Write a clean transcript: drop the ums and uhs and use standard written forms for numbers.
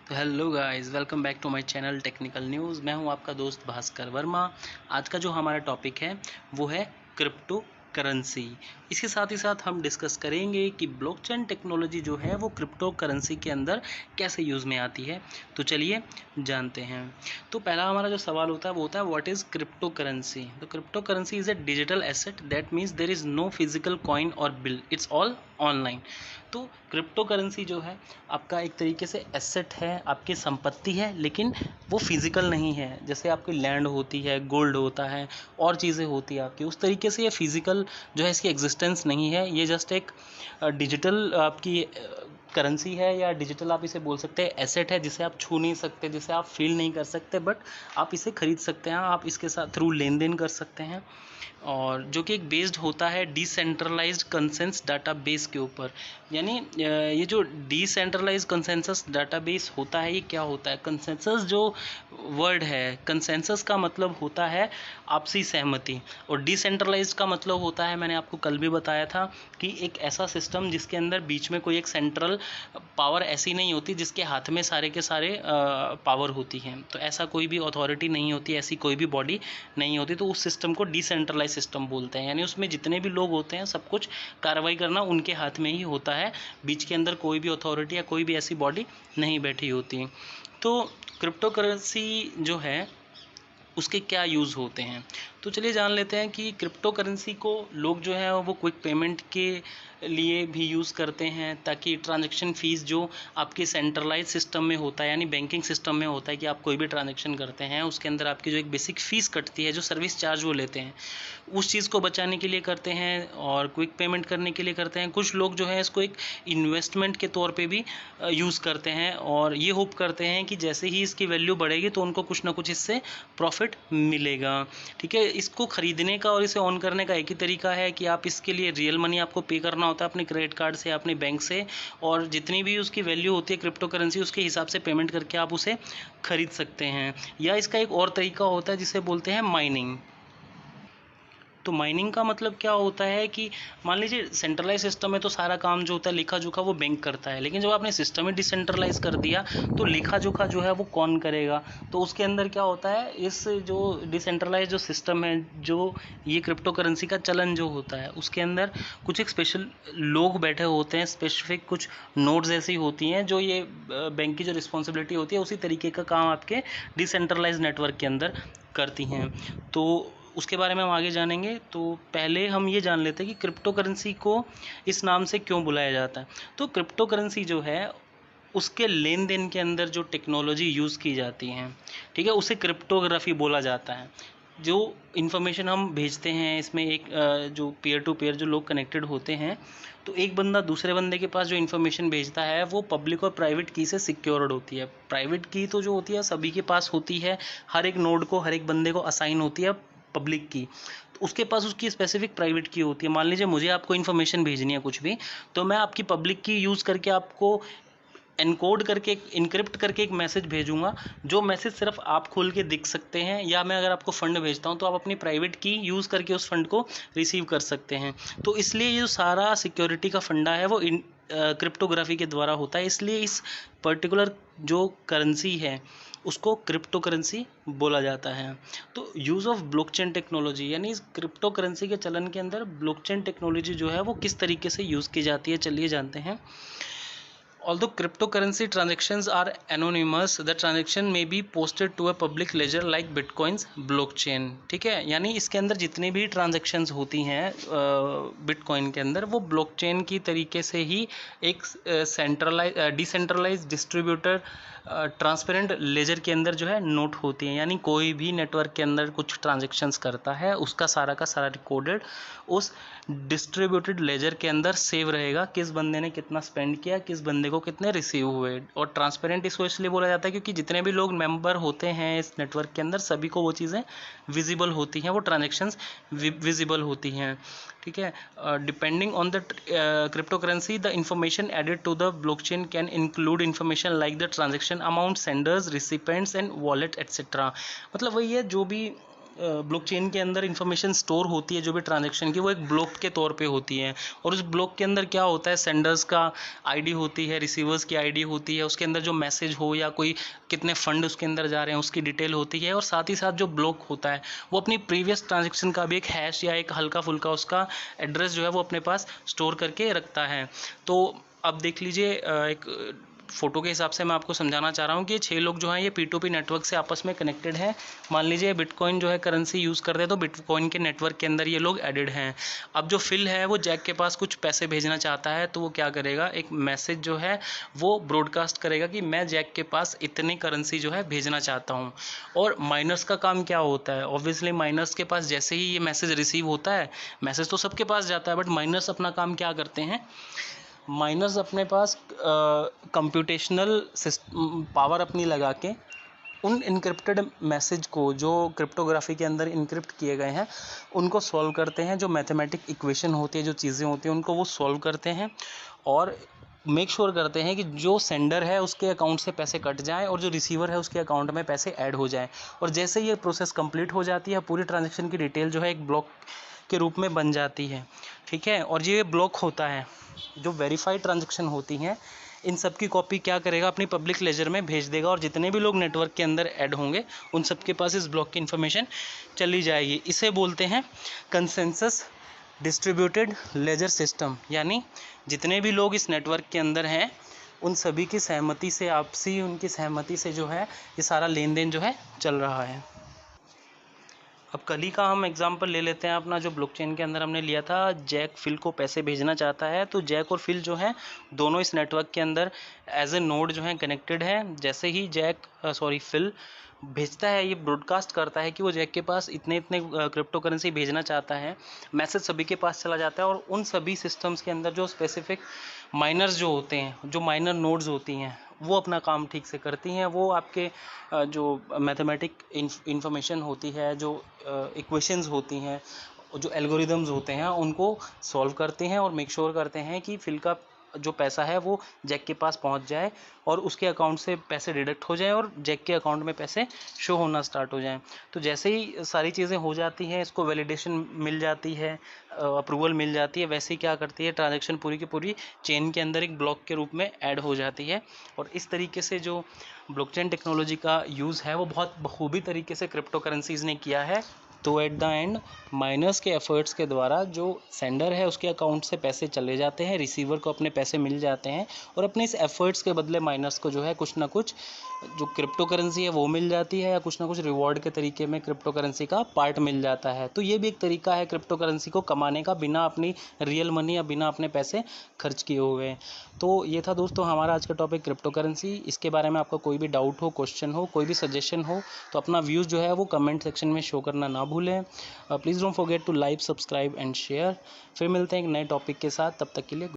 तो hello guys, welcome back to my channel technical news. मैं हूं आपका दोस्त भास्कर वर्मा। आज का जो हमारा टॉपिक है वो है क्रिप्टो करेंसी। इसके साथ ही साथ हम डिस्कस करेंगे कि ब्लॉकचेन टेक्नोलॉजी जो है वो क्रिप्टो करेंसी के अंदर कैसे यूज़ में आती है। तो चलिए जानते हैं। तो पहला हमारा जो सवाल होता है वो होता है व्हाट इज़ क्रिप्टो करेंसी। तो crypto currency is a digital asset that means there is no physical coin और बिल, इट्स ऑल ऑनलाइन। तो क्रिप्टो करेंसी जो है आपका एक तरीके से एसेट है, आपकी संपत्ति है, लेकिन वो फिजिकल नहीं है। जैसे आपकी लैंड होती है, गोल्ड होता है और चीज़ें होती है आपकी, उस तरीके से ये फिजिकल जो है इसकी एग्जिस्टेंस नहीं है। ये जस्ट एक डिजिटल आपकी करेंसी है, या डिजिटल आप इसे बोल सकते हैं एसेट है, जिसे आप छू नहीं सकते, जिसे आप फील नहीं कर सकते, बट आप इसे खरीद सकते हैं, आप इसके साथ थ्रू लेन देन कर सकते हैं। और जो कि एक बेस्ड होता है डिसेंट्रलाइज्ड कंसेंसस डाटाबेस के ऊपर। यानी ये जो डिसेंट्रलाइज्ड कंसेंसस डाटाबेस होता है, ये क्या होता है? कंसेंसस जो वर्ड है, कंसेंसस का मतलब होता है आपसी सहमति, और डिसेंट्रलाइज्ड का मतलब होता है, मैंने आपको कल भी बताया था, कि एक ऐसा सिस्टम जिसके अंदर बीच में कोई एक सेंट्रल पावर ऐसी नहीं होती जिसके हाथ में सारे के सारे पावर होती हैं। तो ऐसा कोई भी अथॉरिटी नहीं होती, ऐसी कोई भी बॉडी नहीं होती, तो उस सिस्टम को डिसेंट्रलाइज सिस्टम बोलते हैं। यानी उसमें जितने भी लोग होते हैं, सब कुछ कार्रवाई करना उनके हाथ में ही होता है, बीच के अंदर कोई भी अथॉरिटी या कोई भी ऐसी बॉडी नहीं बैठी होती। तो क्रिप्टो करेंसी जो है उसके क्या यूज़ होते हैं, तो चलिए जान लेते हैं कि क्रिप्टो करेंसी को लोग जो है वो क्विक पेमेंट के लिए भी यूज़ करते हैं, ताकि ट्रांजैक्शन फ़ीस जो आपके सेंट्रलाइज सिस्टम में होता है, यानी बैंकिंग सिस्टम में होता है, कि आप कोई भी ट्रांजैक्शन करते हैं उसके अंदर आपकी जो एक बेसिक फ़ीस कटती है, जो सर्विस चार्ज वो लेते हैं, उस चीज़ को बचाने के लिए करते हैं और क्विक पेमेंट करने के लिए करते हैं। कुछ लोग जो है इसको एक इन्वेस्टमेंट के तौर पे भी यूज़ करते हैं, और ये होप करते हैं कि जैसे ही इसकी वैल्यू बढ़ेगी तो उनको कुछ ना कुछ इससे प्रॉफिट मिलेगा। ठीक है, इसको ख़रीदने का और इसे ऑन करने का एक ही तरीका है कि आप इसके लिए रियल मनी आपको पे करना होता है अपने क्रेडिट कार्ड से, अपने बैंक से, और जितनी भी उसकी वैल्यू होती है क्रिप्टो करेंसी, उसके हिसाब से पेमेंट करके आप उसे खरीद सकते हैं। या इसका एक और तरीका होता है जिसे बोलते हैं माइनिंग। तो माइनिंग का मतलब क्या होता है कि मान लीजिए सेंट्रलाइज सिस्टम में तो सारा काम जो होता है लेखा जोखा वो बैंक करता है, लेकिन जब आपने सिस्टम ही डिसेंट्रलाइज कर दिया तो लेखा जोखा जो है वो कौन करेगा? तो उसके अंदर क्या होता है, इस जो डिसेंट्रलाइज जो सिस्टम है, जो ये क्रिप्टो करेंसी का चलन जो होता है, उसके अंदर कुछ एक स्पेशल लोग बैठे होते हैं, स्पेसिफिक कुछ नोड्स ऐसी होती हैं जो ये बैंक की जो रिस्पॉन्सिबिलिटी होती है उसी तरीके का काम आपके डिसेंट्रलाइज नेटवर्क के अंदर करती हैं। तो उसके बारे में हम आगे जानेंगे। तो पहले हम ये जान लेते हैं कि क्रिप्टो करेंसी को इस नाम से क्यों बुलाया जाता है। तो क्रिप्टो करेंसी जो है उसके लेन देन के अंदर जो टेक्नोलॉजी यूज़ की जाती है, ठीक है, उसे क्रिप्टोग्राफी बोला जाता है। जो इन्फॉर्मेशन हम भेजते हैं इसमें एक जो पीयर टू पीयर जो लोग कनेक्टेड होते हैं, तो एक बंदा दूसरे बंदे के पास जो इन्फॉर्मेशन भेजता है वो पब्लिक और प्राइवेट की से सिक्योर्ड होती है। प्राइवेट की तो जो होती है सभी के पास होती है, हर एक नोड को, हर एक बंदे को असाइन होती है। पब्लिक की तो उसके पास उसकी स्पेसिफिक प्राइवेट की होती है। मान लीजिए मुझे आपको इन्फॉर्मेशन भेजनी है कुछ भी, तो मैं आपकी पब्लिक की यूज़ करके आपको एनकोड करके, इनक्रिप्ट करके एक मैसेज भेजूंगा, जो मैसेज सिर्फ आप खोल के देख सकते हैं। या मैं अगर आपको फ़ंड भेजता हूं तो आप अपनी प्राइवेट की यूज़ करके उस फंड को रिसीव कर सकते हैं। तो इसलिए ये जो सारा सिक्योरिटी का फंडा है वो क्रिप्टोग्राफी के द्वारा होता है। इसलिए इस पर्टिकुलर जो करेंसी है उसको क्रिप्टो करेंसी बोला जाता है। तो यूज़ ऑफ ब्लॉकचेन टेक्नोलॉजी, यानी इस क्रिप्टो करेंसी के चलन के अंदर ब्लॉकचेन टेक्नोलॉजी जो है वो किस तरीके से यूज़ की जाती है, चलिए जानते हैं। Although cryptocurrency transactions are anonymous, the transaction may be posted to a public ledger like Bitcoin's blockchain। ठीक है, यानी इसके अंदर जितनी भी ट्रांजेक्शन्स होती हैं बिटकॉइन के अंदर, वो ब्लॉकचेन की तरीके से ही एक डिसेंट्रलाइज डिस्ट्रीब्यूटर ट्रांसपेरेंट लेजर के अंदर जो है नोट होती हैं। यानी कोई भी नेटवर्क के अंदर कुछ ट्रांजेक्शन्स करता है, उसका सारा का सारा रिकॉर्डेड उस डिस्ट्रीब्यूटेड लेजर के अंदर सेव रहेगा, किस बंदे ने कितना स्पेंड किया, किस बंदे को कितने रिसीव हुए। और ट्रांसपेरेंट इसको इसलिए बोला जाता है क्योंकि जितने भी लोग मेंबर होते हैं इस नेटवर्क के अंदर, सभी को वो चीज़ें विजिबल होती हैं, वो ट्रांजेक्शन्स विजिबल होती हैं। ठीक है, depending on the crypto currency the information added to the blockchain can include information like the transaction amount, senders, recipients and wallet etcetera. मतलब वही है, जो भी ब्लॉकचेन के अंदर इंफॉर्मेशन स्टोर होती है जो भी ट्रांजैक्शन की, वो एक ब्लॉक के तौर पे होती है। और उस ब्लॉक के अंदर क्या होता है, सेंडर्स का आईडी होती है, रिसीवर्स की आईडी होती है, उसके अंदर जो मैसेज हो या कोई कितने फंड उसके अंदर जा रहे हैं उसकी डिटेल होती है। और साथ ही साथ जो ब्लॉक होता है वो अपनी प्रीवियस ट्रांजेक्शन का भी एक हैश या एक हल्का फुल्का उसका एड्रेस जो है वो अपने पास स्टोर करके रखता है। तो अब देख लीजिए, एक फ़ोटो के हिसाब से मैं आपको समझाना चाह रहा हूँ कि 6 लोग जो हैं ये P2P नेटवर्क से आपस में कनेक्टेड हैं। मान लीजिए बिटकॉइन जो है करेंसी यूज़ करते हैं, तो बिटकॉइन के नेटवर्क के अंदर ये लोग एडेड हैं। अब जो फिल है वो जैक के पास कुछ पैसे भेजना चाहता है, तो वो क्या करेगा, एक मैसेज जो है वो ब्रॉडकास्ट करेगा कि मैं जैक के पास इतनी करेंसी जो है भेजना चाहता हूँ। और माइनर्स का काम क्या होता है, ऑब्वियसली माइनर्स के पास जैसे ही ये मैसेज रिसीव होता है, मैसेज तो सबके पास जाता है, बट माइनर्स अपना काम क्या करते हैं, माइनर्स अपने पास कंप्यूटेशनल पावर अपनी लगा के उन इनक्रिप्टेड मैसेज को जो क्रिप्टोग्राफी के अंदर इनक्रिप्ट किए गए हैं उनको सॉल्व करते हैं। जो मैथमेटिक इक्वेशन होती है, जो चीज़ें होती हैं, उनको वो सॉल्व करते हैं और मेक श्योर करते हैं कि जो सेंडर है उसके अकाउंट से पैसे कट जाएं और जो रिसीवर है उसके अकाउंट में पैसे ऐड हो जाएं। और जैसे ये प्रोसेस कंप्लीट हो जाती है, पूरी ट्रांजैक्शन की डिटेल जो है एक ब्लॉक के रूप में बन जाती है। ठीक है, और ये ब्लॉक होता है, जो वेरीफाइड ट्रांजैक्शन होती हैं इन सब की कॉपी क्या करेगा, अपनी पब्लिक लेजर में भेज देगा। और जितने भी लोग नेटवर्क के अंदर ऐड होंगे उन सब के पास इस ब्लॉक की इन्फॉर्मेशन चली जाएगी। इसे बोलते हैं कंसेंसस डिस्ट्रीब्यूटेड लेजर सिस्टम, यानी जितने भी लोग इस नेटवर्क के अंदर हैं उन सभी की सहमति से, आपसी उनकी सहमति से जो है ये सारा लेन देन जो है चल रहा है। अब कल ही का हम एग्जांपल ले लेते हैं अपना, जो ब्लॉकचेन के अंदर हमने लिया था, जैक फिल को पैसे भेजना चाहता है। तो जैक और फिल जो है दोनों इस नेटवर्क के अंदर एज ए नोड जो है कनेक्टेड है। जैसे ही फिल भेजता है, ये ब्रॉडकास्ट करता है कि वो जैक के पास इतने इतने क्रिप्टो करेंसी भेजना चाहता है, मैसेज सभी के पास चला जाता है। और उन सभी सिस्टम्स के अंदर जो स्पेसिफिक माइनर्स जो होते हैं, जो माइनर नोड्स होती हैं, वो अपना काम ठीक से करती हैं। वो आपके जो मैथमेटिक इंफॉर्मेशन होती है, जो इक्वेशंस होती हैं, जो एल्गोरिदम्स होते हैं, उनको सॉल्व करते हैं और मेक श्योर करते हैं कि फिल का जो पैसा है वो जैक के पास पहुंच जाए और उसके अकाउंट से पैसे डिडक्ट हो जाए और जैक के अकाउंट में पैसे शो होना स्टार्ट हो जाएं। तो जैसे ही सारी चीज़ें हो जाती हैं, इसको वैलिडेशन मिल जाती है, अप्रूवल मिल जाती है, वैसे ही क्या करती है, ट्रांजैक्शन पूरी की पूरी चेन के अंदर एक ब्लॉक के रूप में ऐड हो जाती है। और इस तरीके से जो ब्लॉकचेन टेक्नोलॉजी का यूज़ है वो बहुत बखूबी तरीके से क्रिप्टो करेंसीज़ ने किया है। तो एट द एंड माइनर्स के एफर्ट्स के द्वारा जो सेंडर है उसके अकाउंट से पैसे चले जाते हैं, रिसीवर को अपने पैसे मिल जाते हैं और अपने इस एफर्ट्स के बदले माइनर्स को जो है कुछ ना कुछ जो क्रिप्टो करेंसी है वो मिल जाती है, या कुछ ना कुछ रिवॉर्ड के तरीके में क्रिप्टो करेंसी का पार्ट मिल जाता है। तो ये भी एक तरीका है क्रिप्टो करेंसी को कमाने का, बिना अपनी रियल मनी या बिना अपने पैसे खर्च किए हुए। तो ये था दोस्तों हमारा आज का टॉपिक क्रिप्टो करेंसी। इसके बारे में आपका कोई भी डाउट हो, क्वेश्चन हो, कोई भी सजेशन हो तो अपना व्यूज़ जो है वो कमेंट सेक्शन में शो करना ना भूलें। Please don't forget to like, subscribe and share. फिर मिलते हैं एक नए टॉपिक के साथ, तब तक के लिए